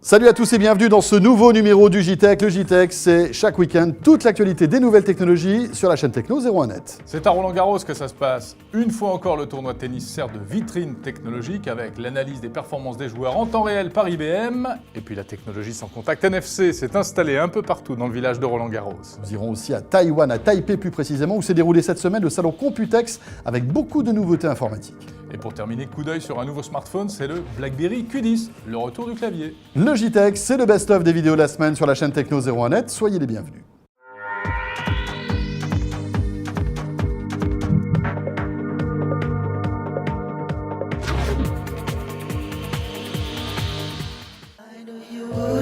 Salut à tous et bienvenue dans ce nouveau numéro du JTech. Le JTech, c'est chaque week-end toute l'actualité des nouvelles technologies sur la chaîne Techno 01net. C'est à Roland-Garros que ça se passe. Une fois encore, le tournoi de tennis sert de vitrine technologique avec l'analyse des performances des joueurs en temps réel par IBM. Et puis la technologie sans contact NFC s'est installée un peu partout dans le village de Roland-Garros. Nous irons aussi à Taïwan, à Taipei plus précisément, où s'est déroulé cette semaine le salon Computex avec beaucoup de nouveautés informatiques. Et pour terminer, coup d'œil sur un nouveau smartphone, c'est le BlackBerry Q10, le retour du clavier. Le JTech, c'est le best-of des vidéos de la semaine sur la chaîne Techno 01net. Soyez les bienvenus.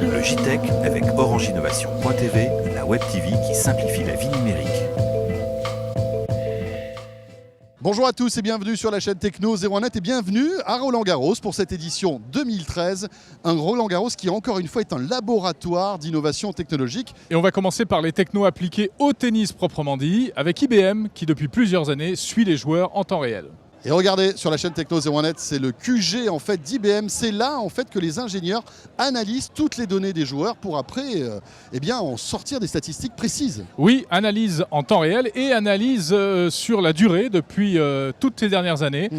Le JTech avec OrangeInnovation.tv, la web TV qui simplifie la vie numérique. Bonjour à tous et bienvenue sur la chaîne Techno 01net et bienvenue à Roland-Garros pour cette édition 2013. Un Roland-Garros qui encore une fois est un laboratoire d'innovation technologique. Et on va commencer par les technos appliqués au tennis proprement dit, avec IBM qui depuis plusieurs années suit les joueurs en temps réel. Et regardez, sur la chaîne Techno 01net, c'est le QG en fait d'IBM. C'est là en fait que les ingénieurs analysent toutes les données des joueurs pour après en sortir des statistiques précises. Oui, analyse en temps réel et analyse sur la durée depuis toutes ces dernières années.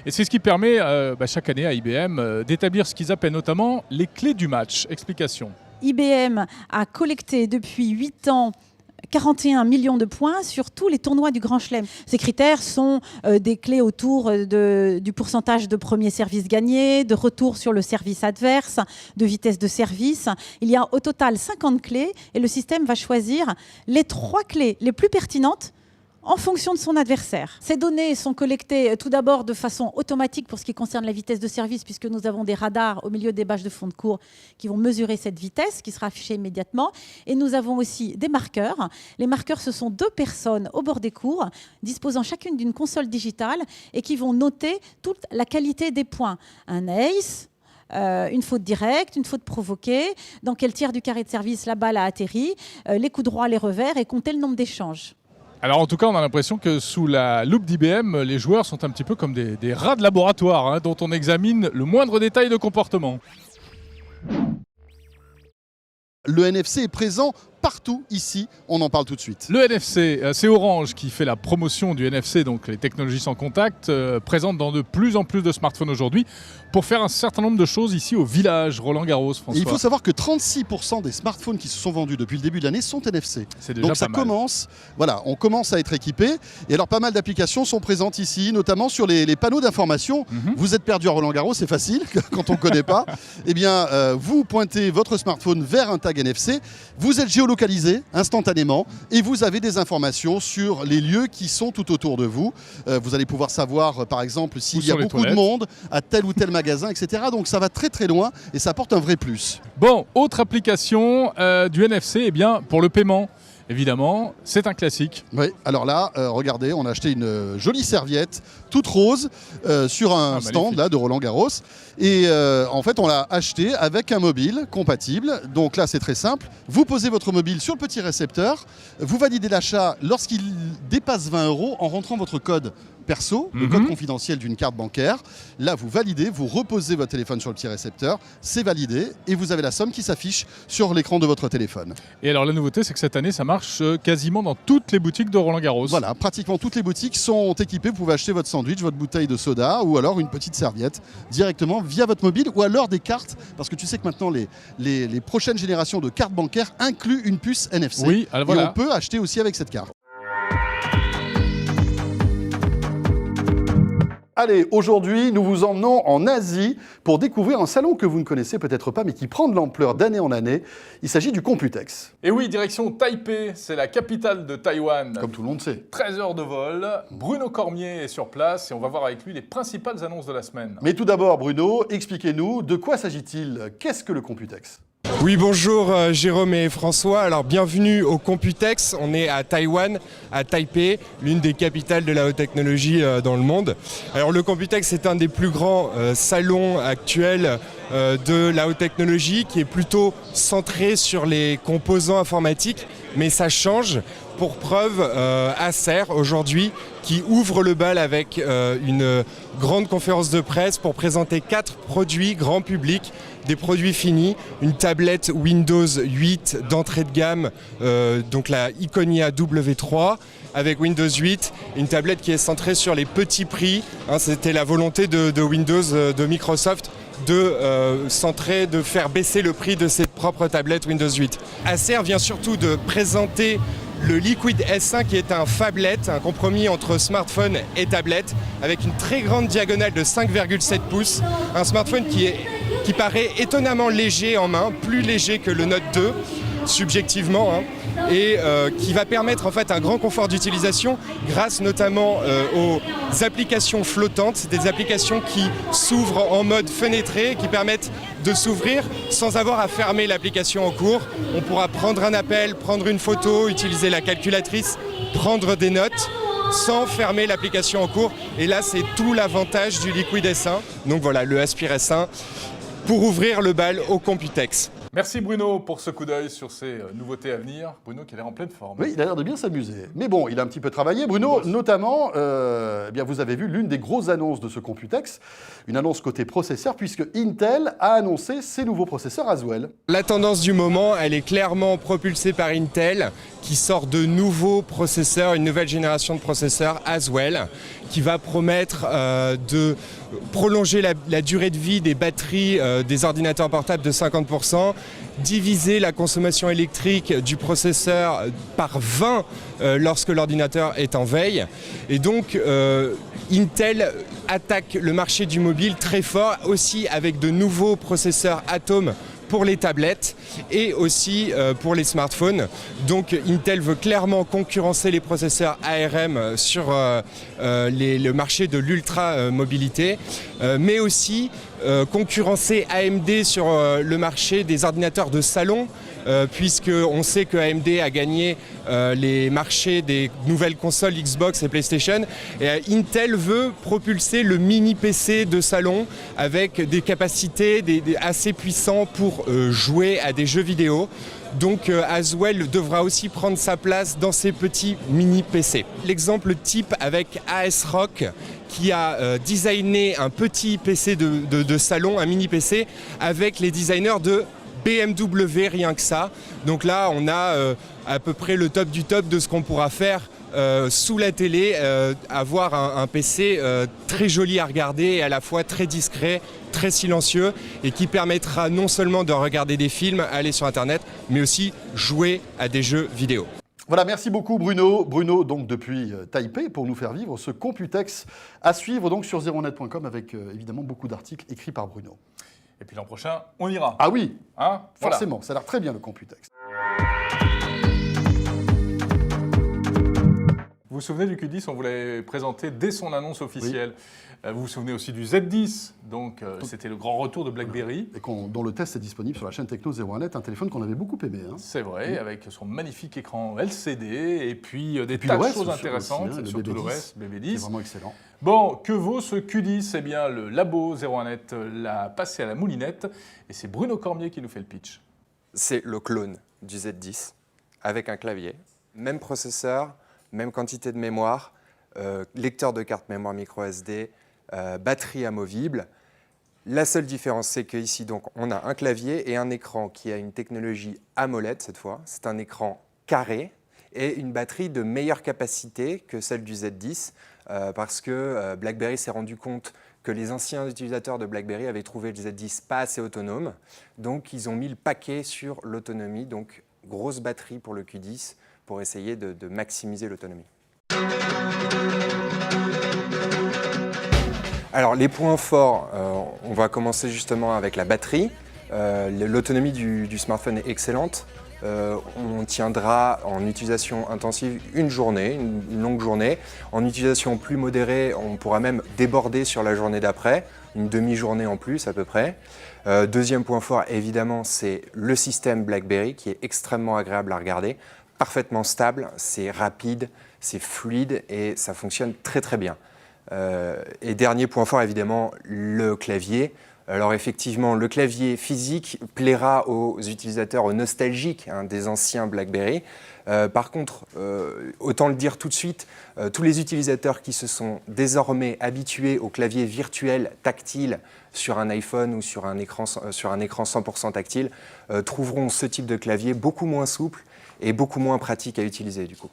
Et c'est ce qui permet chaque année à IBM d'établir ce qu'ils appellent notamment les clés du match. Explication. IBM a collecté depuis 8 ans 41 millions de points sur tous les tournois du Grand Chelem. Ces critères sont des clés autour du pourcentage de premiers services gagnés, de retour sur le service adverse, de vitesse de service. Il y a au total 50 clés et le système va choisir les 3 clés les plus pertinentes en fonction de son adversaire. Ces données sont collectées tout d'abord de façon automatique pour ce qui concerne la vitesse de service, puisque nous avons des radars au milieu des bâches de fond de cours qui vont mesurer cette vitesse, qui sera affichée immédiatement. Et nous avons aussi des marqueurs. Les marqueurs, ce sont 2 personnes au bord des cours, disposant chacune d'une console digitale et qui vont noter toute la qualité des points. Un ace, une faute directe, une faute provoquée, dans quel tiers du carré de service la balle a atterri, les coups droits, les revers, et compter le nombre d'échanges. Alors en tout cas, on a l'impression que sous la loupe d'IBM, les joueurs sont un petit peu comme des rats de laboratoire dont on examine le moindre détail de comportement. Le NFC est présent partout ici, on en parle tout de suite. Le NFC, c'est Orange qui fait la promotion du NFC, donc les technologies sans contact, présentes dans de plus en plus de smartphones aujourd'hui, pour faire un certain nombre de choses ici au village Roland-Garros, François. Et il faut savoir que 36% des smartphones qui se sont vendus depuis le début de l'année sont NFC. C'est déjà donc ça commence, voilà, on commence à être équipé. Et alors pas mal d'applications sont présentes ici, notamment sur les panneaux d'information. Vous êtes perdu à Roland-Garros, c'est facile quand on ne connaît pas. Eh bien, vous pointez votre smartphone vers un tag NFC, vous êtes géolocalisé instantanément et vous avez des informations sur les lieux qui sont tout autour de vous. Vous allez pouvoir savoir par exemple s'il y a beaucoup de monde à tel ou tel magasin, etc. Donc ça va très très loin et ça apporte un vrai plus. Bon, autre application du NFC, pour le paiement. Évidemment, c'est un classique. Oui, alors là, regardez, on a acheté une jolie serviette toute rose sur un stand là, de Roland-Garros. Et en fait, on l'a acheté avec un mobile compatible. Donc là, c'est très simple. Vous posez votre mobile sur le petit récepteur. Vous validez l'achat lorsqu'il dépasse 20 € en rentrant votre code perso, le code confidentiel d'une carte bancaire. Là, vous validez, vous reposez votre téléphone sur le petit récepteur, c'est validé et vous avez la somme qui s'affiche sur l'écran de votre téléphone. Et alors la nouveauté, c'est que cette année, ça marche quasiment dans toutes les boutiques de Roland-Garros. Voilà, pratiquement toutes les boutiques sont équipées. Vous pouvez acheter votre sandwich, votre bouteille de soda ou alors une petite serviette directement via votre mobile ou alors des cartes, parce que tu sais que maintenant les prochaines générations de cartes bancaires incluent une puce NFC. Oui, alors voilà. Et on peut acheter aussi avec cette carte. Allez, aujourd'hui, nous vous emmenons en Asie pour découvrir un salon que vous ne connaissez peut-être pas, mais qui prend de l'ampleur d'année en année. Il s'agit du Computex. Et oui, direction Taipei, c'est la capitale de Taïwan. Comme tout le monde sait. 13 heures de vol. Bruno Cormier est sur place et on va voir avec lui les principales annonces de la semaine. Mais tout d'abord, Bruno, expliquez-nous, de quoi s'agit-il? Qu'est-ce que le Computex? Oui, bonjour Jérôme et François. Alors bienvenue au Computex. On est à Taïwan, à Taipei, l'une des capitales de la haute technologie dans le monde. Alors le Computex est un des plus grands salons actuels de la haute technologie qui est plutôt centré sur les composants informatiques, mais ça change Pour preuve, Acer aujourd'hui qui ouvre le bal avec une grande conférence de presse pour présenter 4 produits grand public, des produits finis, une tablette Windows 8 d'entrée de gamme, donc la Iconia W3 avec Windows 8, une tablette qui est centrée sur les petits prix. C'était la volonté de Windows, de Microsoft, de faire baisser le prix de ses propres tablettes Windows 8. Acer vient surtout de présenter le Liquid S1 qui est un phablet, un compromis entre smartphone et tablette, avec une très grande diagonale de 5,7 pouces, un smartphone qui paraît étonnamment léger en main, plus léger que le Note 2, subjectivement, et qui va permettre en fait un grand confort d'utilisation grâce notamment aux applications flottantes, des applications qui s'ouvrent en mode fenêtré, qui permettent de s'ouvrir sans avoir à fermer l'application en cours. On pourra prendre un appel, prendre une photo, utiliser la calculatrice, prendre des notes sans fermer l'application en cours. Et là, c'est tout l'avantage du Liquid S1. Donc voilà, le Aspire S1 pour ouvrir le bal au Computex. Merci Bruno pour ce coup d'œil sur ces nouveautés à venir. Bruno qui a l'air en pleine forme. Oui, il a l'air de bien s'amuser. Mais bon, il a un petit peu travaillé. Bruno, notamment, eh bien, vous avez vu l'une des grosses annonces de ce Computex, une annonce côté processeur, puisque Intel a annoncé ses nouveaux processeurs Haswell. La tendance du moment, elle est clairement propulsée par Intel, qui sort de nouveaux processeurs, une nouvelle génération de processeurs Haswell, qui va promettre de prolonger la durée de vie des batteries des ordinateurs portables de 50%, diviser la consommation électrique du processeur par 20 lorsque l'ordinateur est en veille. Et donc, Intel attaque le marché du mobile très fort, aussi avec de nouveaux processeurs Atom pour les tablettes et aussi pour les smartphones. Donc Intel veut clairement concurrencer les processeurs ARM sur le marché de l'ultra-mobilité, mais aussi concurrencer AMD sur le marché des ordinateurs de salon, puisqu'on sait que AMD a gagné les marchés des nouvelles consoles Xbox et PlayStation. Et Intel veut propulser le mini PC de salon avec des capacités assez puissantes pour jouer à des jeux vidéo. Donc Haswell devra aussi prendre sa place dans ces petits mini PC. L'exemple type avec ASRock qui a designé un petit PC de salon, un mini PC, avec les designers de BMW, rien que ça. Donc là, on a à peu près le top du top de ce qu'on pourra faire sous la télé, avoir un PC très joli à regarder et à la fois très discret, très silencieux et qui permettra non seulement de regarder des films, aller sur Internet, mais aussi jouer à des jeux vidéo. Voilà, merci beaucoup Bruno. Bruno, donc depuis Taipei, pour nous faire vivre ce Computex à suivre donc sur zeronet.com avec évidemment beaucoup d'articles écrits par Bruno. Et puis l'an prochain, on ira. Ah oui, hein, forcément, voilà. Ça a l'air très bien le Computex. Vous vous souvenez du Q10, on vous l'avait présenté dès son annonce officielle. Oui. Vous vous souvenez aussi du Z10, donc c'était le grand retour de BlackBerry. Et dont le test est disponible sur la chaîne Techno 01net, un téléphone qu'on avait beaucoup aimé. Hein. C'est vrai, oui. Avec son magnifique écran LCD et puis des tas de choses intéressantes, aussi, hein, surtout le RES, BB10. C'est vraiment excellent. Bon, que vaut ce Q10 ? Eh bien, le labo 01net l'a passé à la moulinette et c'est Bruno Cormier qui nous fait le pitch. C'est le clone du Z10 avec un clavier, même processeur, même quantité de mémoire, lecteur de carte mémoire micro SD, batterie amovible. La seule différence, c'est qu'ici, donc, on a un clavier et un écran qui a une technologie AMOLED cette fois. C'est un écran carré et une batterie de meilleure capacité que celle du Z10 parce que BlackBerry s'est rendu compte que les anciens utilisateurs de BlackBerry avaient trouvé le Z10 pas assez autonome. Donc, ils ont mis le paquet sur l'autonomie. Donc, grosse batterie pour le Q10 pour essayer de maximiser l'autonomie. Alors, les points forts, on va commencer justement avec la batterie. L'autonomie du smartphone est excellente. On tiendra en utilisation intensive une journée, une longue journée. En utilisation plus modérée, on pourra même déborder sur la journée d'après, une demi-journée en plus à peu près. Deuxième point fort, évidemment, c'est le système BlackBerry qui est extrêmement agréable à regarder, parfaitement stable, c'est rapide, c'est fluide et ça fonctionne très très bien. Et dernier point fort, évidemment, le clavier. Alors effectivement, le clavier physique plaira aux utilisateurs, aux nostalgiques des anciens BlackBerry. Par contre, autant le dire tout de suite, tous les utilisateurs qui se sont désormais habitués au clavier virtuel tactile sur un iPhone ou sur un écran 100% tactile trouveront ce type de clavier beaucoup moins souple et beaucoup moins pratique à utiliser du coup.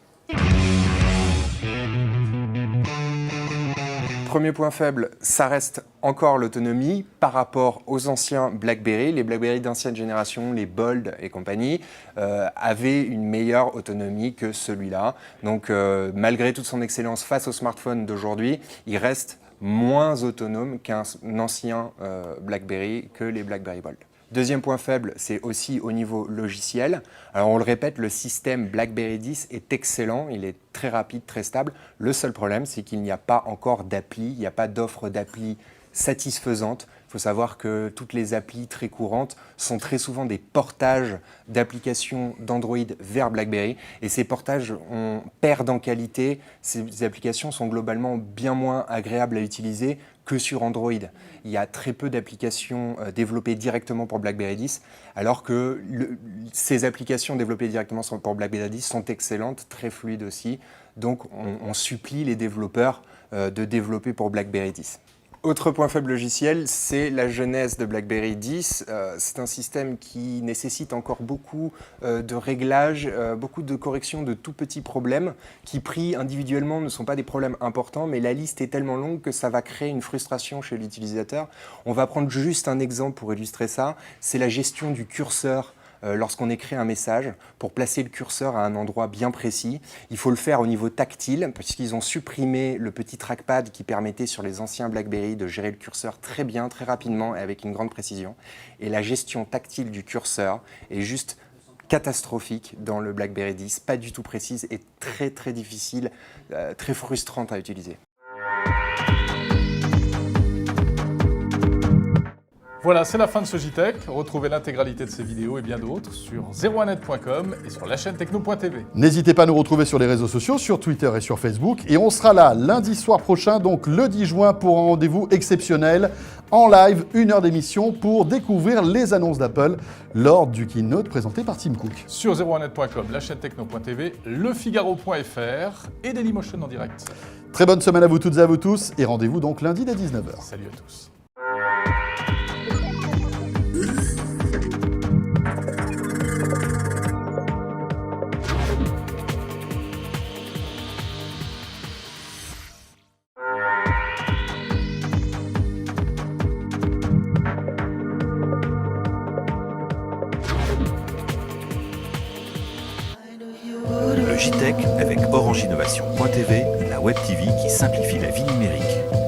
Premier point faible, ça reste encore l'autonomie par rapport aux anciens BlackBerry. Les BlackBerry d'ancienne génération, les Bold et compagnie, avaient une meilleure autonomie que celui-là. Donc malgré toute son excellence face au smartphone d'aujourd'hui, il reste moins autonome qu'un ancien BlackBerry, que les BlackBerry Bold. Deuxième point faible, c'est aussi au niveau logiciel. Alors on le répète, le système BlackBerry 10 est excellent, il est très rapide, très stable. Le seul problème, c'est qu'il n'y a pas encore d'appli, il n'y a pas d'offre d'appli satisfaisante. Il faut savoir que toutes les applis très courantes sont très souvent des portages d'applications d'Android vers BlackBerry. Et ces portages perdent en qualité. Ces applications sont globalement bien moins agréables à utiliser que sur Android. Il y a très peu d'applications développées directement pour BlackBerry 10, alors que ces applications développées directement pour BlackBerry 10 sont excellentes, très fluides aussi. Donc on supplie les développeurs de développer pour BlackBerry 10. Autre point faible logiciel, c'est la genèse de BlackBerry 10. C'est un système qui nécessite encore beaucoup de réglages, beaucoup de corrections de tout petits problèmes qui, pris individuellement, ne sont pas des problèmes importants, mais la liste est tellement longue que ça va créer une frustration chez l'utilisateur. On va prendre juste un exemple pour illustrer ça, c'est la gestion du curseur. Lorsqu'on écrit un message, pour placer le curseur à un endroit bien précis, il faut le faire au niveau tactile, puisqu'ils ont supprimé le petit trackpad qui permettait sur les anciens BlackBerry de gérer le curseur très bien, très rapidement et avec une grande précision. Et la gestion tactile du curseur est juste catastrophique dans le BlackBerry 10, pas du tout précise et très très difficile, très frustrante à utiliser. Voilà, c'est la fin de ce JTech. Retrouvez l'intégralité de ces vidéos et bien d'autres sur 01net.com et sur la chaîne techno.tv. N'hésitez pas à nous retrouver sur les réseaux sociaux, sur Twitter et sur Facebook. Et on sera là lundi soir prochain, donc le 10 juin, pour un rendez-vous exceptionnel en live, 1 heure d'émission pour découvrir les annonces d'Apple lors du keynote présenté par Tim Cook. Sur 01net.com, la chaîne techno.tv, lefigaro.fr et Dailymotion en direct. Très bonne semaine à vous toutes et à vous tous et rendez-vous donc lundi dès 19h. Salut à tous. Le JTech avec Orange Innovation.tv, la web TV qui simplifie la vie numérique.